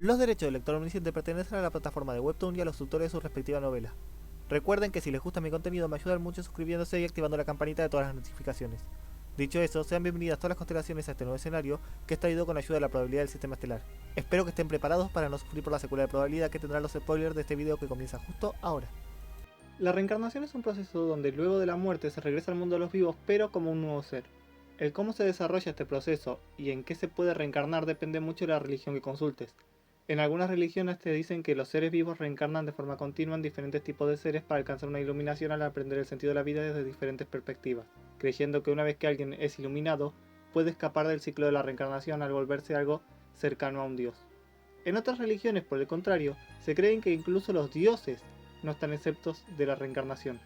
Los derechos del lector omnisciente pertenecen a la plataforma de Webtoon y a los autores de su respectiva novela. Recuerden que si les gusta mi contenido me ayudan mucho suscribiéndose y activando la campanita de todas las notificaciones. Dicho eso, sean bienvenidas todas las constelaciones a este nuevo escenario que está ido con ayuda de la probabilidad del sistema estelar. Espero que estén preparados para no sufrir por la secuela de probabilidad que tendrán los spoilers de este video que comienza justo ahora. La reencarnación es un proceso donde luego de la muerte se regresa al mundo de los vivos pero como un nuevo ser. El cómo se desarrolla este proceso y en qué se puede reencarnar depende mucho de la religión que consultes. En algunas religiones te dicen que los seres vivos reencarnan de forma continua en diferentes tipos de seres para alcanzar una iluminación al aprender el sentido de la vida desde diferentes perspectivas, creyendo que una vez que alguien es iluminado, puede escapar del ciclo de la reencarnación al volverse algo cercano a un dios. En otras religiones, por el contrario, se creen que incluso los dioses no están exceptos de la reencarnación,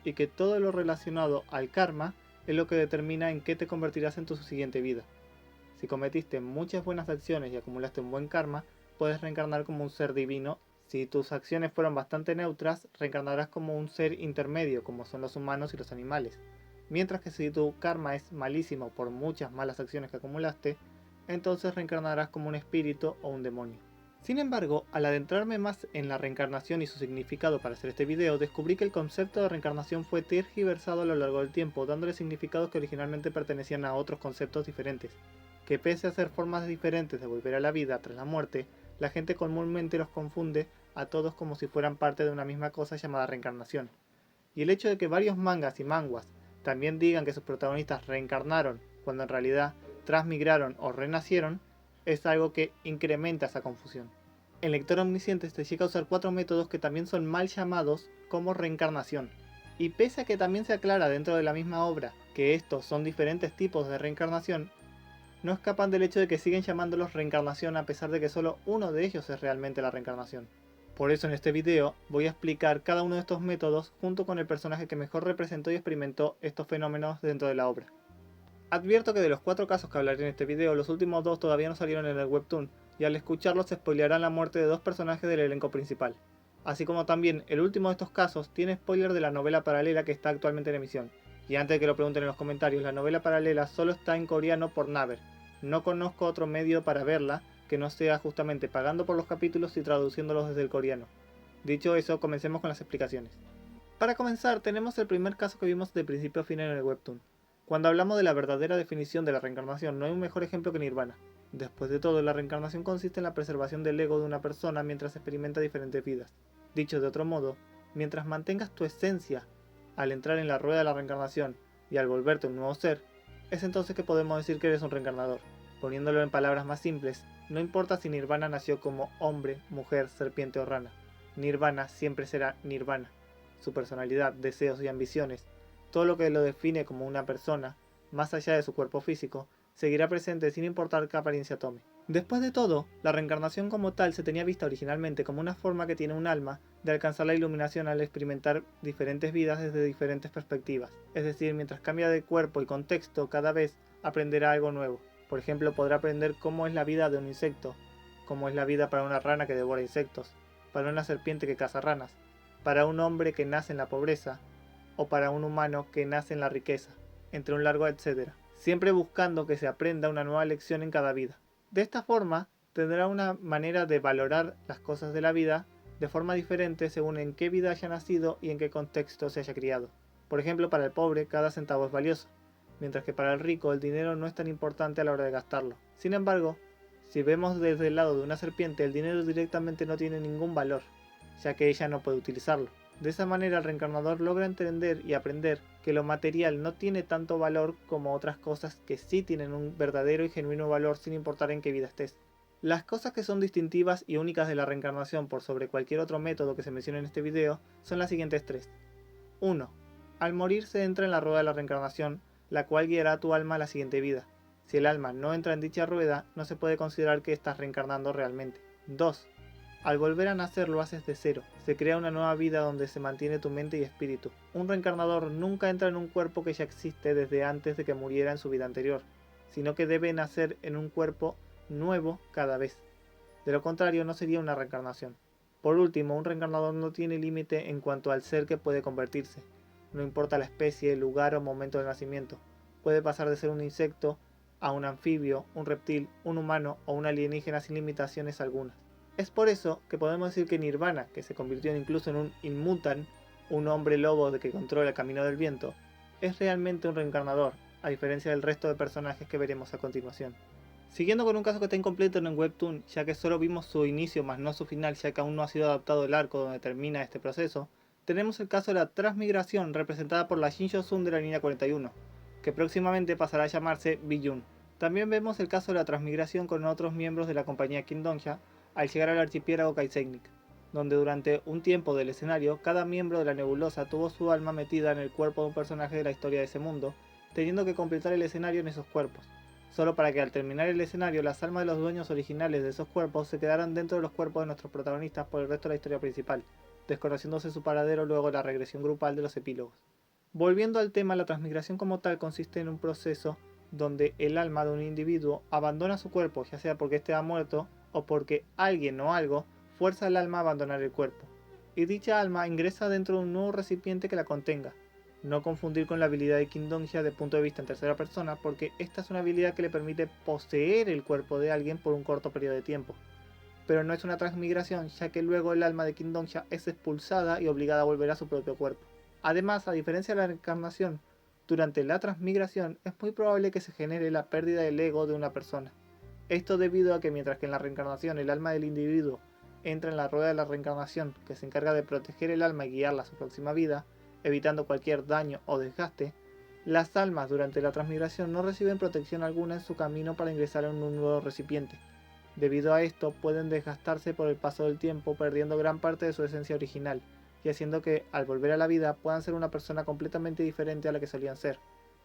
y que todo lo relacionado al karma es lo que determina en qué te convertirás en tu siguiente vida. Si cometiste muchas buenas acciones y acumulaste un buen karma, puedes reencarnar como un ser divino. Si tus acciones fueron bastante neutras, reencarnarás como un ser intermedio, como son los humanos y los animales. Mientras que si tu karma es malísimo por muchas malas acciones que acumulaste, entonces reencarnarás como un espíritu o un demonio. Sin embargo, al adentrarme más en la reencarnación y su significado para hacer este video, descubrí que el concepto de reencarnación fue tergiversado a lo largo del tiempo, dándole significados que originalmente pertenecían a otros conceptos diferentes, que pese a ser formas diferentes de volver a la vida tras la muerte, la gente comúnmente los confunde a todos como si fueran parte de una misma cosa llamada reencarnación. Y el hecho de que varios mangas y manguas también digan que sus protagonistas reencarnaron cuando en realidad transmigraron o renacieron, es algo que incrementa esa confusión. El lector omnisciente se llega a usar 4 métodos que también son mal llamados como reencarnación. Y pese a que también se aclara dentro de la misma obra que estos son diferentes tipos de reencarnación, no escapan del hecho de que siguen llamándolos reencarnación a pesar de que solo uno de ellos es realmente la reencarnación. Por eso en este video voy a explicar cada uno de estos métodos junto con el personaje que mejor representó y experimentó estos fenómenos dentro de la obra. Advierto que de los 4 casos que hablaré en este video, los últimos 2 todavía no salieron en el webtoon, y al escucharlos se spoilearán la muerte de 2 personajes del elenco principal. Así como también el último de estos casos tiene spoiler de la novela paralela que está actualmente en emisión. Y antes de que lo pregunten en los comentarios, la novela paralela solo está en coreano por Naver. No conozco otro medio para verla que no sea justamente pagando por los capítulos y traduciéndolos desde el coreano. Dicho eso, comencemos con las explicaciones. Para comenzar, tenemos el primer caso que vimos de principio a fin en el webtoon. Cuando hablamos de la verdadera definición de la reencarnación, no hay un mejor ejemplo que Nirvana. Después de todo, la reencarnación consiste en la preservación del ego de una persona mientras experimenta diferentes vidas. Dicho de otro modo, mientras mantengas tu esencia al entrar en la rueda de la reencarnación y al volverte un nuevo ser, es entonces que podemos decir que eres un reencarnador. Poniéndolo en palabras más simples, no importa si Nirvana nació como hombre, mujer, serpiente o rana. Nirvana siempre será Nirvana. Su personalidad, deseos y ambiciones, todo lo que lo define como una persona, más allá de su cuerpo físico, seguirá presente sin importar qué apariencia tome. Después de todo, la reencarnación como tal se tenía vista originalmente como una forma que tiene un alma de alcanzar la iluminación al experimentar diferentes vidas desde diferentes perspectivas. Es decir, mientras cambia de cuerpo y contexto, cada vez aprenderá algo nuevo. Por ejemplo, podrá aprender cómo es la vida de un insecto, cómo es la vida para una rana que devora insectos, para una serpiente que caza ranas, para un hombre que nace en la pobreza, o para un humano que nace en la riqueza, entre un largo etcétera, siempre buscando que se aprenda una nueva lección en cada vida. De esta forma, tendrá una manera de valorar las cosas de la vida de forma diferente según en qué vida haya nacido y en qué contexto se haya criado. Por ejemplo, para el pobre cada centavo es valioso, mientras que para el rico el dinero no es tan importante a la hora de gastarlo. Sin embargo, si vemos desde el lado de una serpiente, el dinero directamente no tiene ningún valor, ya que ella no puede utilizarlo. De esa manera el reencarnador logra entender y aprender que lo material no tiene tanto valor como otras cosas que sí tienen un verdadero y genuino valor sin importar en qué vida estés. Las cosas que son distintivas y únicas de la reencarnación por sobre cualquier otro método que se menciona en este video son las siguientes 3. 1. Al morir se entra en la rueda de la reencarnación, la cual guiará a tu alma a la siguiente vida. Si el alma no entra en dicha rueda, no se puede considerar que estás reencarnando realmente. 2. Al volver a nacer lo haces de cero, se crea una nueva vida donde se mantiene tu mente y espíritu. Un reencarnador nunca entra en un cuerpo que ya existe desde antes de que muriera en su vida anterior, sino que debe nacer en un cuerpo nuevo cada vez. De lo contrario no sería una reencarnación. Por último, un reencarnador no tiene límite en cuanto al ser que puede convertirse. No importa la especie, lugar o momento de nacimiento. Puede pasar de ser un insecto a un anfibio, un reptil, un humano o un alienígena sin limitaciones algunas. Es por eso que podemos decir que Nirvana, que se convirtió incluso en un Inmutan, un hombre lobo que controla el camino del viento, es realmente un reencarnador, a diferencia del resto de personajes que veremos a continuación. Siguiendo con un caso que está incompleto en Webtoon, ya que solo vimos su inicio más no su final, ya que aún no ha sido adaptado el arco donde termina este proceso, tenemos el caso de la transmigración representada por la Shinjo-sun de la línea 41, que próximamente pasará a llamarse Biyun. También vemos el caso de la transmigración con otros miembros de la compañía Kingdongsha al llegar al archipiélago Kaisengnik, donde durante un tiempo del escenario cada miembro de la nebulosa tuvo su alma metida en el cuerpo de un personaje de la historia de ese mundo, teniendo que completar el escenario en esos cuerpos, solo para que al terminar el escenario las almas de los dueños originales de esos cuerpos se quedaran dentro de los cuerpos de nuestros protagonistas por el resto de la historia principal, desconociéndose su paradero luego de la regresión grupal de los epílogos. Volviendo al tema, la transmigración como tal consiste en un proceso donde el alma de un individuo abandona su cuerpo, ya sea porque éste ha muerto o porque alguien o algo fuerza al alma a abandonar el cuerpo, y dicha alma ingresa dentro de un nuevo recipiente que la contenga. No confundir con la habilidad de Kingdongsha de punto de vista en tercera persona, porque esta es una habilidad que le permite poseer el cuerpo de alguien por un corto periodo de tiempo, pero no es una transmigración, ya que luego el alma de Kingdongsha es expulsada y obligada a volver a su propio cuerpo. Además, a diferencia de la reencarnación, durante la transmigración es muy probable que se genere la pérdida del ego de una persona. Esto debido a que mientras que en la reencarnación el alma del individuo entra en la rueda de la reencarnación, que se encarga de proteger el alma y guiarla a su próxima vida, evitando cualquier daño o desgaste, las almas durante la transmigración no reciben protección alguna en su camino para ingresar en un nuevo recipiente. Debido a esto pueden desgastarse por el paso del tiempo, perdiendo gran parte de su esencia original, y haciendo que, al volver a la vida, puedan ser una persona completamente diferente a la que solían ser,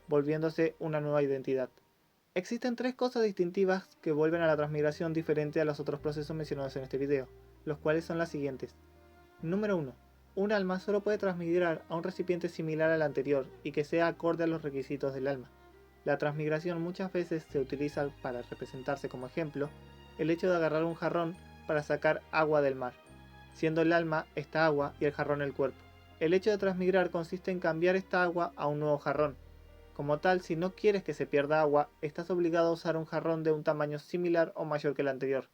volviéndose una nueva identidad. Existen tres cosas distintivas que vuelven a la transmigración diferente a los otros procesos mencionados en este video, los cuales son las siguientes. Número 1. Un alma solo puede transmigrar a un recipiente similar al anterior y que sea acorde a los requisitos del alma. La transmigración muchas veces se utiliza para representarse como ejemplo el hecho de agarrar un jarrón para sacar agua del mar, siendo el alma esta agua y el jarrón el cuerpo. El hecho de transmigrar consiste en cambiar esta agua a un nuevo jarrón. Como tal, si no quieres que se pierda agua, estás obligado a usar un jarrón de un tamaño similar o mayor que el anterior.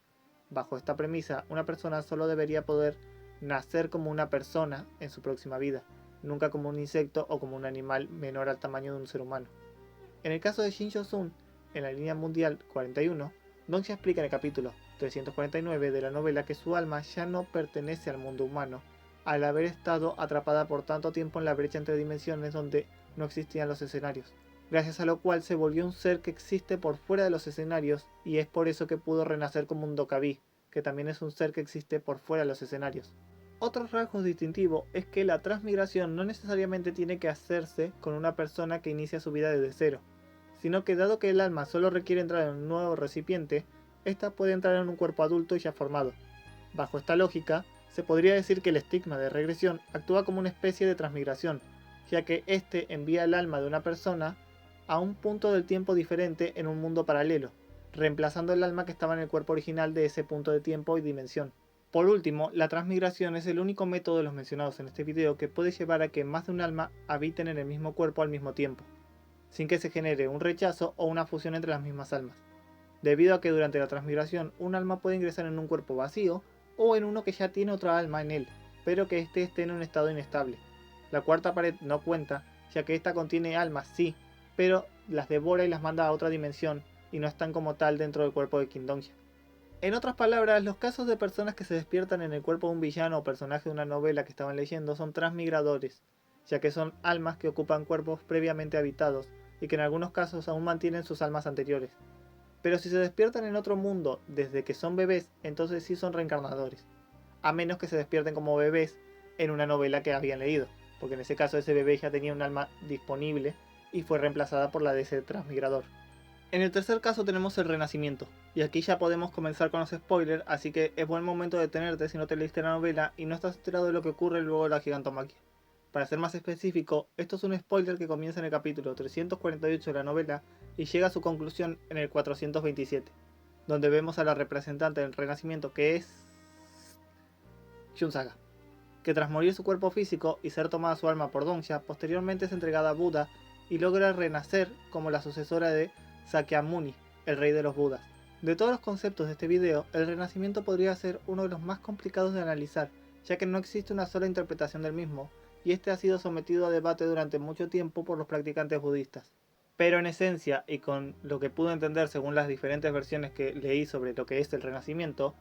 Bajo esta premisa, una persona solo debería poder nacer como una persona en su próxima vida, nunca como un insecto o como un animal menor al tamaño de un ser humano. En el caso de Shinjo-sun, en la línea mundial 41, Dongsha explica en el capítulo 349 de la novela que su alma ya no pertenece al mundo humano, al haber estado atrapada por tanto tiempo en la brecha entre dimensiones donde no existían los escenarios, gracias a lo cual se volvió un ser que existe por fuera de los escenarios y es por eso que pudo renacer como un Dokkaebi, que también es un ser que existe por fuera de los escenarios. Otro rasgo distintivo es que la transmigración no necesariamente tiene que hacerse con una persona que inicia su vida desde cero, sino que dado que el alma solo requiere entrar en un nuevo recipiente, ésta puede entrar en un cuerpo adulto y ya formado. Bajo esta lógica, se podría decir que el estigma de regresión actúa como una especie de transmigración, ya que éste envía el alma de una persona a un punto del tiempo diferente en un mundo paralelo, reemplazando el alma que estaba en el cuerpo original de ese punto de tiempo y dimensión. Por último, la transmigración es el único método de los mencionados en este video que puede llevar a que más de un alma habiten en el mismo cuerpo al mismo tiempo, sin que se genere un rechazo o una fusión entre las mismas almas, debido a que durante la transmigración un alma puede ingresar en un cuerpo vacío o en uno que ya tiene otra alma en él, pero que éste esté en un estado inestable. La cuarta pared no cuenta, ya que ésta contiene almas sí, pero las devora y las manda a otra dimensión y no están como tal dentro del cuerpo de Kingdongsha. En otras palabras, los casos de personas que se despiertan en el cuerpo de un villano o personaje de una novela que estaban leyendo son transmigradores, ya que son almas que ocupan cuerpos previamente habitados y que en algunos casos aún mantienen sus almas anteriores. Pero si se despiertan en otro mundo desde que son bebés, entonces sí son reencarnadores, a menos que se despierten como bebés en una novela que habían leído, porque en ese caso ese bebé ya tenía un alma disponible y fue reemplazada por la de ese transmigrador. En el tercer caso tenemos el renacimiento, y aquí ya podemos comenzar con los spoilers, así que es buen momento de detenerte si no te leíste la novela y no estás enterado de lo que ocurre luego de la gigantomaquia. Para ser más específico, esto es un spoiler que comienza en el capítulo 348 de la novela y llega a su conclusión en el 427, donde vemos a la representante del renacimiento que es Shun Saga, que tras morir su cuerpo físico y ser tomada su alma por Dongsha, posteriormente es entregada a Buda y logra renacer como la sucesora de Sakyamuni, el rey de los Budas, De todos los conceptos de este video, el renacimiento podría ser uno de los más complicados de analizar, ya que no existe una sola interpretación del mismo, y este ha sido sometido a debate durante mucho tiempo por los practicantes budistas. Pero en esencia, y con lo que pude entender según las diferentes versiones que leí sobre lo que es el renacimiento,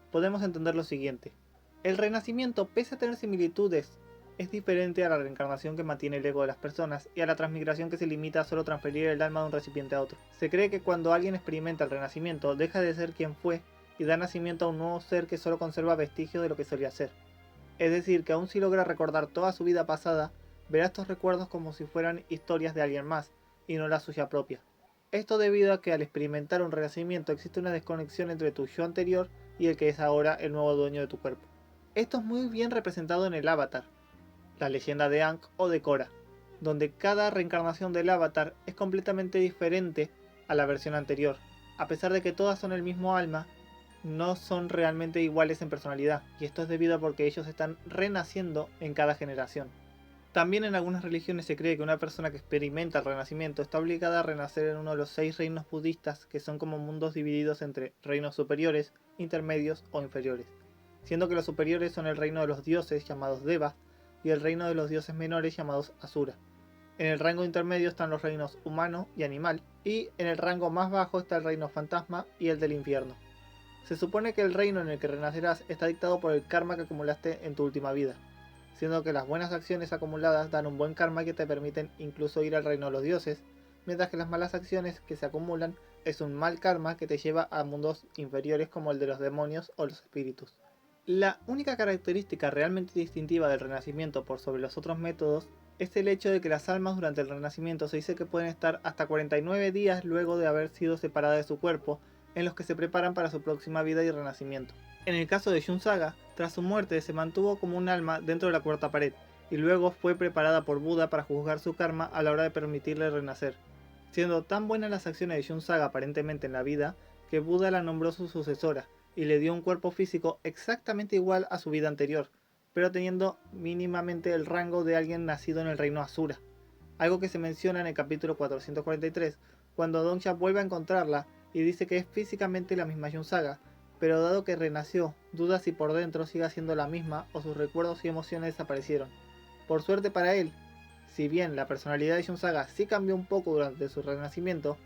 podemos entender lo siguiente. El renacimiento, pese a tener similitudes, es diferente a la reencarnación que mantiene el ego de las personas y a la transmigración que se limita a solo transferir el alma de un recipiente a otro. Se cree que cuando alguien experimenta el renacimiento, deja de ser quien fue y da nacimiento a un nuevo ser que solo conserva vestigios de lo que solía ser. Es decir, que aun si logra recordar toda su vida pasada, verá estos recuerdos como si fueran historias de alguien más, y no la suya propia. Esto debido a que al experimentar un renacimiento existe una desconexión entre tu yo anterior y el que es ahora el nuevo dueño de tu cuerpo. Esto es muy bien representado en el Avatar, la leyenda de Aang o de Korra, donde cada reencarnación del Avatar es completamente diferente a la versión anterior. A pesar de que todas son el mismo alma, no son realmente iguales en personalidad, y esto es debido a porque ellos están renaciendo en cada generación. También en algunas religiones se cree que una persona que experimenta el renacimiento está obligada a renacer en uno de los 6 reinos budistas, que son como mundos divididos entre reinos superiores, intermedios o inferiores, siendo que los superiores son el reino de los dioses llamados Devas y el reino de los dioses menores llamados Asura. En el rango intermedio están los reinos humano y animal, y en el rango más bajo está el reino fantasma y el del infierno. Se supone que el reino en el que renacerás está dictado por el karma que acumulaste en tu última vida, siendo que las buenas acciones acumuladas dan un buen karma que te permiten incluso ir al reino de los dioses, mientras que las malas acciones que se acumulan es un mal karma que te lleva a mundos inferiores como el de los demonios o los espíritus. La única característica realmente distintiva del renacimiento por sobre los otros métodos es el hecho de que las almas durante el renacimiento se dice que pueden estar hasta 49 días luego de haber sido separadas de su cuerpo, en los que se preparan para su próxima vida y renacimiento. En el caso de Shun Saga, tras su muerte se mantuvo como un alma dentro de la cuarta pared, y luego fue preparada por Buda para juzgar su karma a la hora de permitirle renacer, siendo tan buenas las acciones de Shun Saga aparentemente en la vida, que Buda la nombró su sucesora, y le dio un cuerpo físico exactamente igual a su vida anterior, pero teniendo mínimamente el rango de alguien nacido en el reino Asura, algo que se menciona en el capítulo 443, cuando Dongxia vuelve a encontrarla y dice que es físicamente la misma Shun Saga, pero dado que renació, duda si por dentro siga siendo la misma o sus recuerdos y emociones desaparecieron. Por suerte para él, si bien la personalidad de Shun Saga sí cambió un poco durante su renacimiento,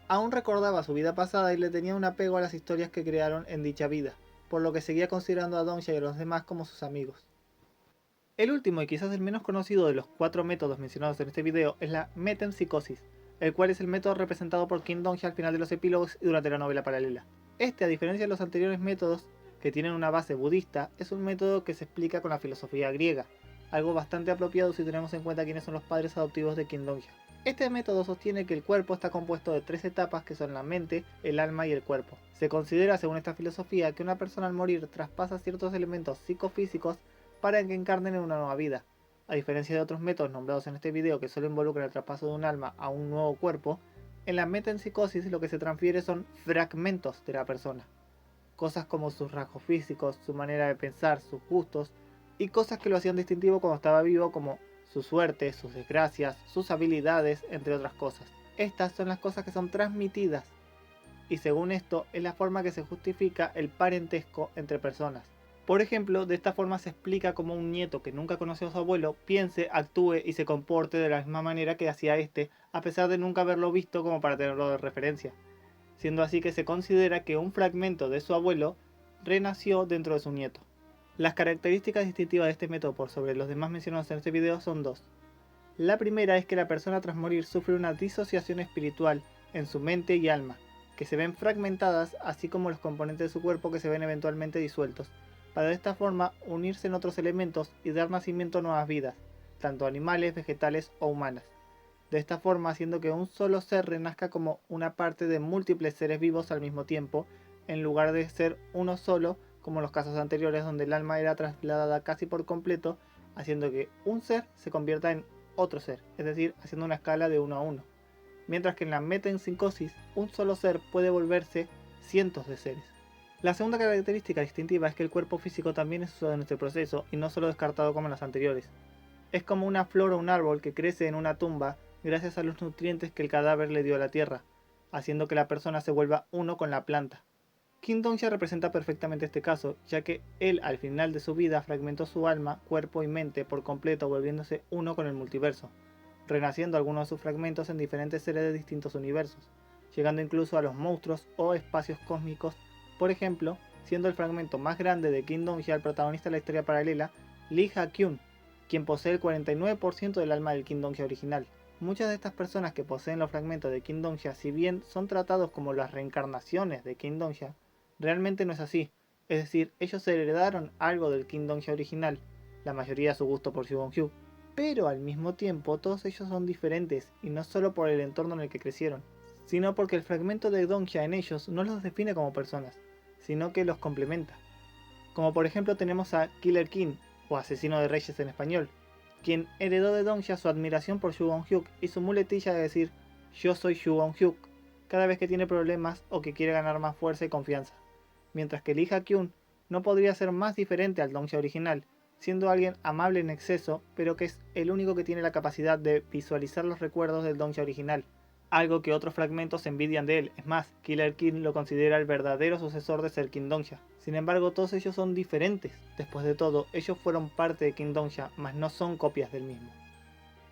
aún recordaba su vida pasada y le tenía un apego a las historias que crearon en dicha vida, por lo que seguía considerando a Dongxia y a los demás como sus amigos. El último y quizás el menos conocido de los 4 métodos mencionados en este video es la metempsicosis, el cual es el método representado por King Dongxia al final de los epílogos y durante la novela paralela. Este, a diferencia de los anteriores métodos, que tienen una base budista, es un método que se explica con la filosofía griega, algo bastante apropiado si tenemos en cuenta quiénes son los padres adoptivos de King Dongxia. Este método sostiene que el cuerpo está compuesto de 3 etapas que son la mente, el alma y el cuerpo. Se considera, según esta filosofía, que una persona al morir traspasa ciertos elementos psicofísicos para que encarnen en una nueva vida. A diferencia de otros métodos nombrados en este video que solo involucran el traspaso de un alma a un nuevo cuerpo, en la metempsicosis lo que se transfiere son fragmentos de la persona. Cosas como sus rasgos físicos, su manera de pensar, sus gustos, y cosas que lo hacían distintivo cuando estaba vivo como su suerte, sus desgracias, sus habilidades, entre otras cosas. Estas son las cosas que son transmitidas, y según esto es la forma que se justifica el parentesco entre personas. Por ejemplo, de esta forma se explica cómo un nieto que nunca conoció a su abuelo piense, actúe y se comporte de la misma manera que hacía este, a pesar de nunca haberlo visto como para tenerlo de referencia, siendo así que se considera que un fragmento de su abuelo renació dentro de su nieto. Las características distintivas de este método por sobre los demás mencionados en este video son dos. La primera es que la persona tras morir sufre una disociación espiritual en su mente y alma, que se ven fragmentadas, así como los componentes de su cuerpo que se ven eventualmente disueltos, para de esta forma unirse en otros elementos y dar nacimiento a nuevas vidas, tanto animales, vegetales o humanas. De esta forma haciendo que un solo ser renazca como una parte de múltiples seres vivos al mismo tiempo, en lugar de ser uno solo, como en los casos anteriores donde el alma era trasladada casi por completo, haciendo que un ser se convierta en otro ser, es decir, haciendo una escala de 1 a 1. Mientras que en la metempsicosis, un solo ser puede volverse cientos de seres. La segunda característica distintiva es que el cuerpo físico también es usado en este proceso y no solo descartado como en las anteriores. Es como una flor o un árbol que crece en una tumba gracias a los nutrientes que el cadáver le dio a la tierra, haciendo que la persona se vuelva uno con la planta. King Dongxia representa perfectamente este caso, ya que él al final de su vida fragmentó su alma, cuerpo y mente por completo, volviéndose uno con el multiverso, renaciendo algunos de sus fragmentos en diferentes seres de distintos universos, llegando incluso a los monstruos o espacios cósmicos, por ejemplo, siendo el fragmento más grande de King Dongxia el protagonista de la historia paralela, Lee Ha-kyun, quien posee el 49% del alma del King Dongxia original. Muchas de estas personas que poseen los fragmentos de King Dongxia, si bien son tratados como las reencarnaciones de King Dongxia, realmente no es así, es decir, ellos heredaron algo del King Dongxia original, la mayoría a su gusto por Shugon-Hyuk, pero al mismo tiempo todos ellos son diferentes, y no solo por el entorno en el que crecieron, sino porque el fragmento de Dongxia en ellos no los define como personas, sino que los complementa. Como por ejemplo tenemos a Killer King, o Asesino de Reyes en español, quien heredó de Dongxia su admiración por Shugon-Hyuk y su muletilla de decir "yo soy Shugon-Hyuk" cada vez que tiene problemas o que quiere ganar más fuerza y confianza, mientras que Lee Ha-kyun no podría ser más diferente al Dongxia original, siendo alguien amable en exceso, pero que es el único que tiene la capacidad de visualizar los recuerdos del Dongxia original, algo que otros fragmentos envidian de él. Es más, Killer King lo considera el verdadero sucesor de ser King Dongxia. Sin embargo, todos ellos son diferentes. Después de todo, ellos fueron parte de King Dongxia, mas no son copias del mismo.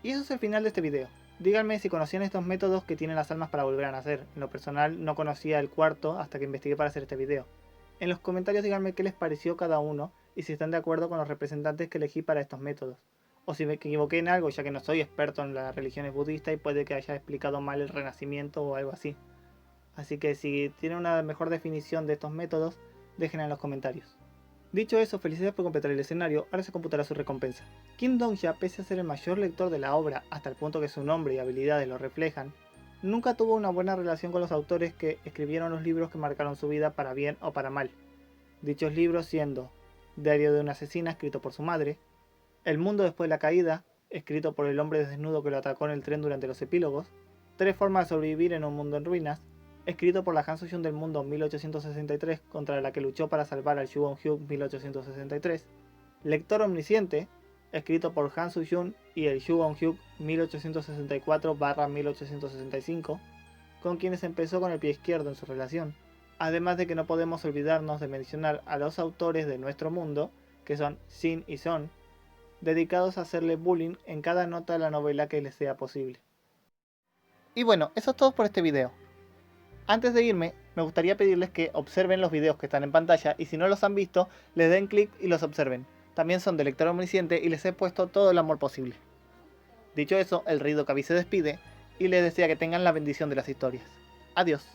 Y eso es el final de este video. Díganme si conocían estos métodos que tienen las almas para volver a nacer. En lo personal no conocía el cuarto hasta que investigué para hacer este video. En los comentarios díganme qué les pareció cada uno y si están de acuerdo con los representantes que elegí para estos métodos. O si me equivoqué en algo, ya que no soy experto en las religiones budistas y puede que haya explicado mal el renacimiento o algo así. Así que si tienen una mejor definición de estos métodos, déjenla en los comentarios. Dicho eso, felicidades por completar el escenario, ahora se computará su recompensa. King Dongxia, pese a ser el mayor lector de la obra, hasta el punto que su nombre y habilidades lo reflejan, nunca tuvo una buena relación con los autores que escribieron los libros que marcaron su vida para bien o para mal. Dichos libros siendo Diario de una asesina, escrito por su madre, El mundo después de la caída, escrito por el hombre desnudo que lo atacó en el tren durante los epílogos, 3 formas de sobrevivir en un mundo en ruinas, escrito por la Han Soo-jun del mundo 1863 contra la que luchó para salvar al Shugon-Hyuk 1863, Lector omnisciente, escrito por Han Soo-jun y el Shugon-Hyuk 1864-1865, con quienes empezó con el pie izquierdo en su relación, además de que no podemos olvidarnos de mencionar a los autores de nuestro mundo, que son Shin y Son, dedicados a hacerle bullying en cada nota de la novela que les sea posible. Y bueno, eso es todo por este video. Antes de irme, me gustaría pedirles que observen los videos que están en pantalla y si no los han visto, les den clic y los observen. También son de Lector omnisciente y les he puesto todo el amor posible. Dicho eso, el Rey Dokabi se despide y les desea que tengan la bendición de las historias. Adiós.